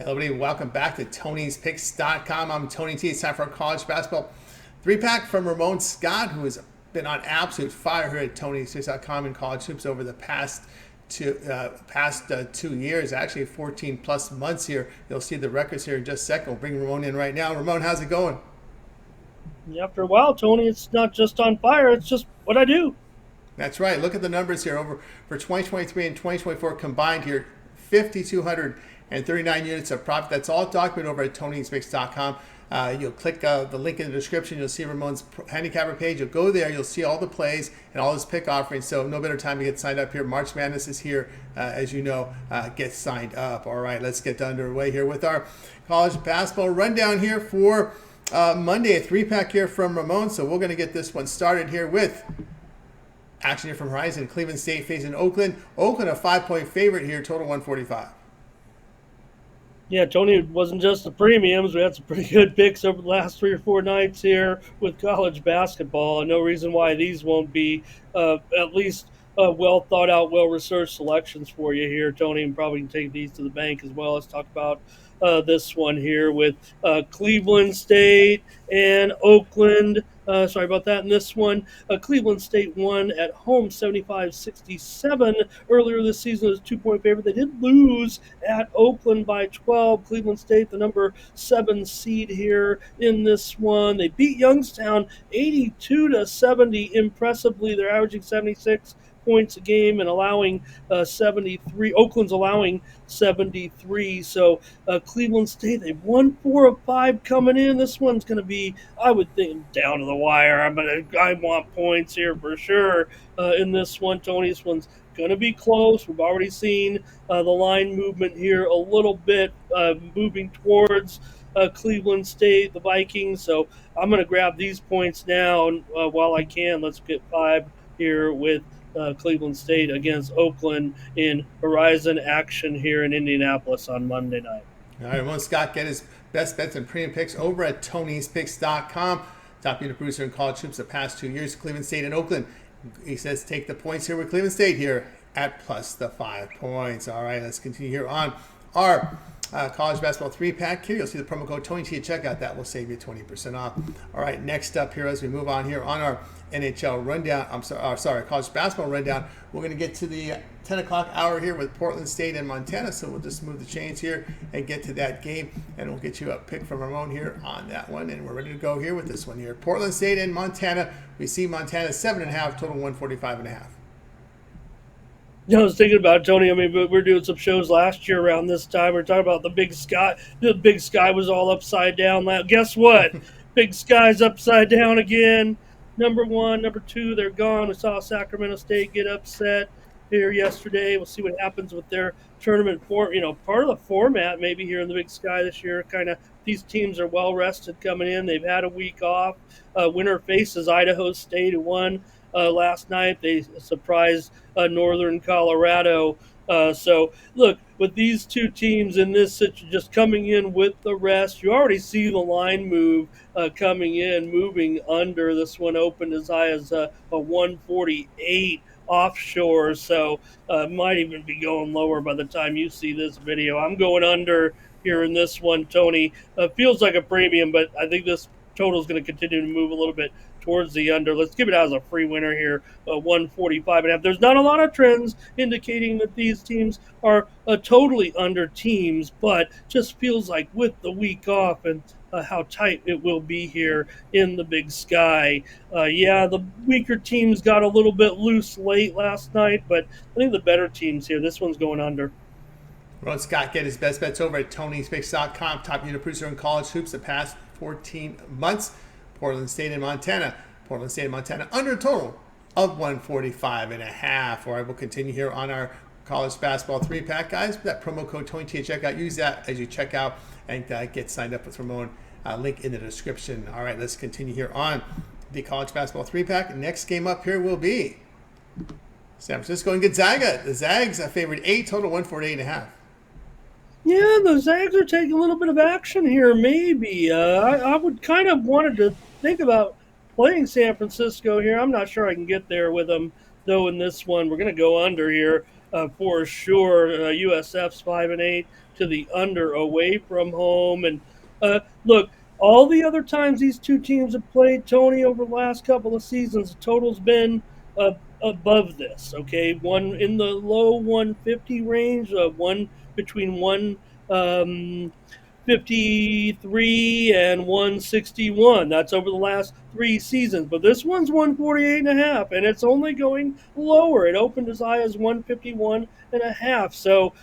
Hello, everybody. Welcome back to Tony'sPicks.com. I'm Tony T. It's time for our college basketball three-pack from Ramon Scott, who has been on absolute fire here at Tony'sPicks.com in college hoops over the past 2 years, actually 14 plus months here. You'll see the records here in just a second. We'll bring Ramon in right now. Ramon, how's it going? After a while, Tony, it's not just on fire, it's just what I do. That's right. Look at the numbers here over for 2023 and 2024 combined here. 5,239 units of profit. That's all documented over at Tony'sPicks.com. You'll click the link in the description. You'll see Ramon's handicapper page. You'll go there. You'll see all the plays and all his pick offerings. So no better time to get signed up here. March Madness is here, as you know. Get signed up. All right, let's get underway here with our college basketball rundown here for Monday. A three-pack here from Ramon. So we're going to get this one started here with action here from Horizon. Cleveland State facing Oakland. Oakland a 5-point favorite here, total 145. Yeah, Tony, it wasn't just the premiums. We had some pretty good picks over the last 3 or 4 nights here with college basketball, and no reason why these won't be at least well thought out, well researched selections for you here, Tony, and probably can take these to the bank as well. Let's talk about this one here with Cleveland State and Oakland. Sorry about that. In this one, Cleveland State won at home 75-67 earlier this season as a 2-point favorite. They did lose at Oakland by 12. Cleveland State, the number 7 seed here in this one. They beat Youngstown 82-70 impressively. They're averaging 76 points a game and allowing 73. Oakland's allowing 73. So Cleveland State, they've won 4 of 5 coming in. This one's going to be, I would think, down to the wire. I want points here for sure in this one, Tony. This one's going to be close. We've already seen the line movement here a little bit moving towards Cleveland State, the Vikings. So I'm going to grab these points now while I can. Let's get 5 here with Cleveland State against Oakland in Horizon action here in Indianapolis on Monday night. All right, Ramon Scott, get his best bets and premium picks over at Tony'sPicks.com. Top unit producer in college hoops the past 2 years, Cleveland State and Oakland. He says take the points here with Cleveland State here at plus the 5 points. All right, let's continue here on our college basketball three-pack here. You'll see the promo code TonyT at checkout. That will save you 20% off. All right, next up here as we move on here on our NHL rundown, college basketball rundown, we're going to get to the 10 o'clock hour here with Portland State and Montana. So we'll just move the chains here and get to that game, and we'll get you a pick from Ramon here on that one. And we're ready to go here with this one here. Portland State and Montana. We see Montana 7.5, total 145.5. I was thinking about it, Tony. We were doing some shows last year around this time. We were talking about the big sky. The big sky was all upside down. Guess what? Big sky's upside down again. Number 1, number 2, they're gone. We saw Sacramento State get upset here yesterday. We'll see what happens with their tournament part of the format maybe here in the Big Sky this year. Kind of these teams are well rested coming in. They've had a week off. Winner faces Idaho State, who won last night. They surprised Northern Colorado. So, look, with these two teams in this situation, just coming in with the rest, you already see the line move coming in, moving under. This one opened as high as a 148 offshore, so might even be going lower by the time you see this video. I'm going under here in this one, Tony. Feels like a premium, but I think this total is going to continue to move a little bit towards the under. Let's give it out as a free winner here, 145.5. There's not a lot of trends indicating that these teams are totally under teams, but just feels like with the week off and how tight it will be here in the Big Sky. The weaker teams got a little bit loose late last night, but I think the better teams here, this one's going under. Ron Scott, get his best bets over at Tony'sPicks.com. Top unit producer in college hoops the past 14 months. Portland State and Montana. Portland State and Montana under a total of 145.5. All right, we'll continue here on our college basketball three-pack, guys. That promo code TonyT at checkout. Use that as you check out and get signed up with Ramon. Link in the description. All right, let's continue here on the college basketball three-pack. Next game up here will be San Francisco and Gonzaga. The Zags are favored 8, total 148.5. Yeah, the Zags are taking a little bit of action here, maybe. I would kind of wanted to think about playing San Francisco here. I'm not sure I can get there with them, though, in this one. We're going to go under here for sure. USF's 5-8 to the under away from home. And look, all the other times these two teams have played, Tony, over the last couple of seasons, the total's been above this. Okay, one in the low 150 range, one between one. Um, 53 and 161. That's over the last 3 seasons. But this one's 148.5, and it's only going lower. It opened as high as 151.5. So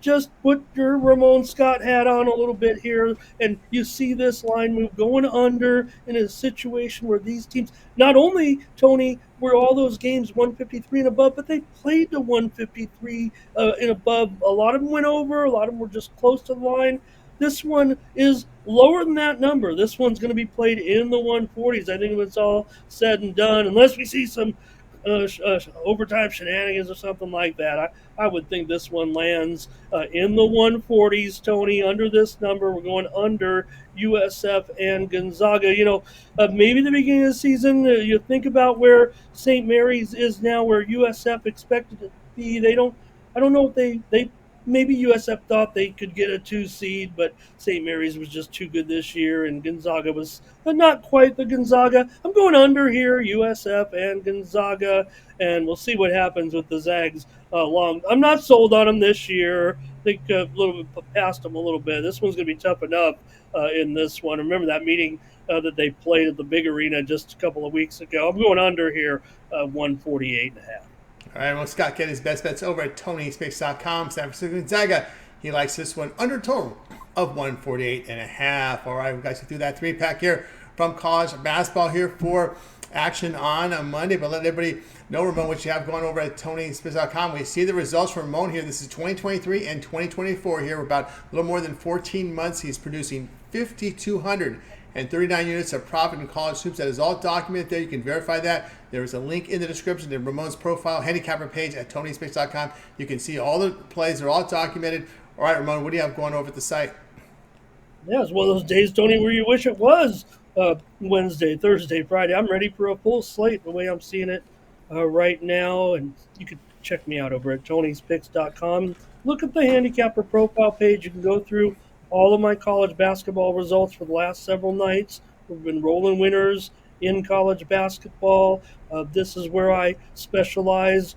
just put your Ramon Scott hat on a little bit here, and you see this line move going under in a situation where these teams, not only, Tony, were all those games 153 and above, but they played to 153 and above. A lot of them went over, a lot of them were just close to the line. This one is lower than that number. This one's going to be played in the 140s. I think when it's all said and done, unless we see some overtime shenanigans or something like that, I would think this one lands in the 140s, Tony, under this number. We're going under USF and Gonzaga. Maybe the beginning of the season, you think about where St. Mary's is now, where USF expected to be. I don't know if they maybe USF thought they could get a 2 seed, but St. Mary's was just too good this year, and Gonzaga was not quite the Gonzaga. I'm going under here, USF and Gonzaga, and we'll see what happens with the Zags. I'm not sold on them this year. I think a little bit past them a little bit. This one's going to be tough enough in this one. Remember that meeting that they played at the big arena just a couple of weeks ago. I'm going under here, 148.5. All right, well, Scott get his best bets over at TonySpicks.com. San Francisco Gonzaga. He likes this one under total of 148.5. All right, we guys through that 3-pack here from college basketball here for action on a Monday. But let everybody know, Ramon, what you have going over at TonySpicks.com. We see the results from Ramon here. This is 2023 and 2024 here. We're about a little more than 14 months. He's producing 5,239 units of profit in college hoops. That is all documented there. You can verify that. There is a link in the description to Ramon's profile, handicapper page at TonySpicks.com. You can see all the plays. They're all documented. All right, Ramon, what do you have going over at the site? Yeah, it's one of those days, Tony, where you wish it was Wednesday, Thursday, Friday. I'm ready for a full slate the way I'm seeing it right now. And you can check me out over at TonySpicks.com. Look at the handicapper profile page. You can go through all of my college basketball results for the last several nights. We've been rolling winners in college basketball. This is where I specialize.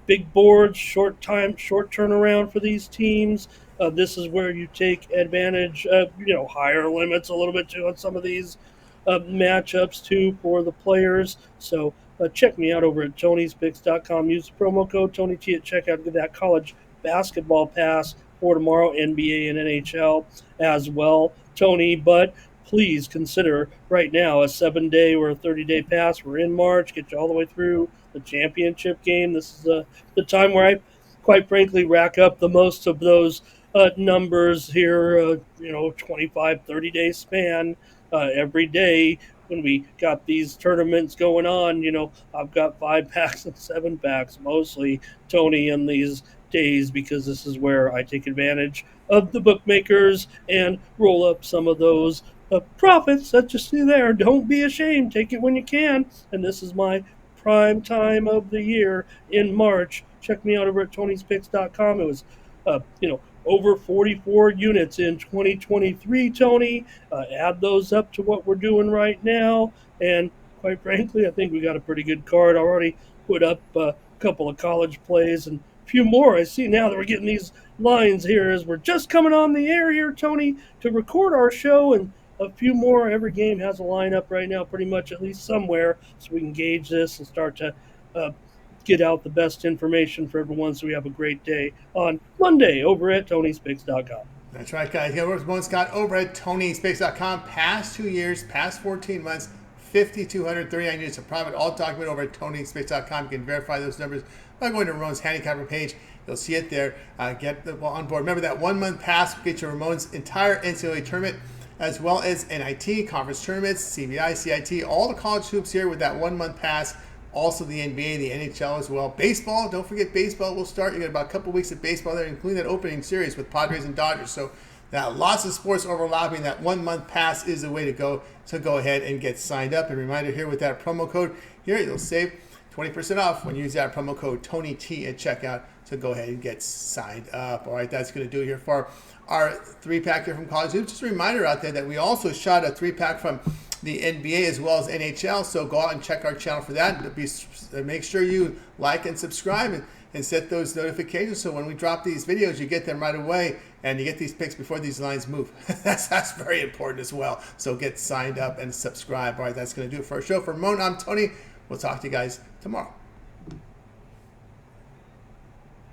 Big boards, short turnaround for these teams. This is where you take advantage of, higher limits a little bit too on some of these matchups too for the players. So check me out over at TonySpicks.com. Use the promo code TonyT at checkout to get that college basketball pass for tomorrow, NBA and NHL as well, Tony. But please consider right now a 7-day or a 30-day pass. We're in March, get you all the way through the championship game. This is the time where I, quite frankly, rack up the most of those numbers here, 25, 30-day span every day. When we got these tournaments going on, I've got 5-packs and 7-packs mostly, Tony, in these days, because this is where I take advantage of the bookmakers and roll up some of those profits that you see there. Don't be ashamed. Take it when you can. And this is my prime time of the year in March. Check me out over at TonySpicks.com. It was, over 44 units in 2023, Tony. Add those up to what we're doing right now. And quite frankly, I think we got a pretty good card. I already put up a couple of college plays and a few more. I see now that we're getting these lines here as we're just coming on the air here, Tony, to record our show, and a few more. Every game has a lineup right now, pretty much, at least somewhere, so we can gauge this and start to get out the best information for everyone, so we have a great day on Monday over at TonySpicks.com. That's right, guys. Yeah, we're Ramon Scott over at TonySpicks.com. Past 2 years, past 14 months, 5,239 units of profit, all documented over at TonySpicks.com. You can verify those numbers by going to Ramon's handicapper page. You'll see it there. Get the ball on board. Remember that 1-month pass will get you Ramon's entire NCAA tournament, as well as NIT, conference tournaments, CBI, CIT, all the college hoops here with that 1-month pass. Also the NBA, the NHL as well. Baseball, don't forget baseball will start. You got about a couple weeks of baseball there, including that opening series with Padres and Dodgers. So lots of sports overlapping. That 1-month pass is the way to go. So go ahead and get signed up. And reminder here with that promo code here, you'll save 20% off when you use that promo code TonyT at checkout. So So go ahead and get signed up. All right, that's going to do it here for our 3-pack here from College Hoops. Just a reminder out there that we also shot a 3-pack from the NBA as well as NHL. So go out and check our channel for that. Make sure you like and subscribe and set those notifications so when we drop these videos, you get them right away and you get these picks before these lines move. That's very important as well. So get signed up and subscribe. All right, that's going to do it for our show. For Ramon, I'm Tony. We'll talk to you guys tomorrow.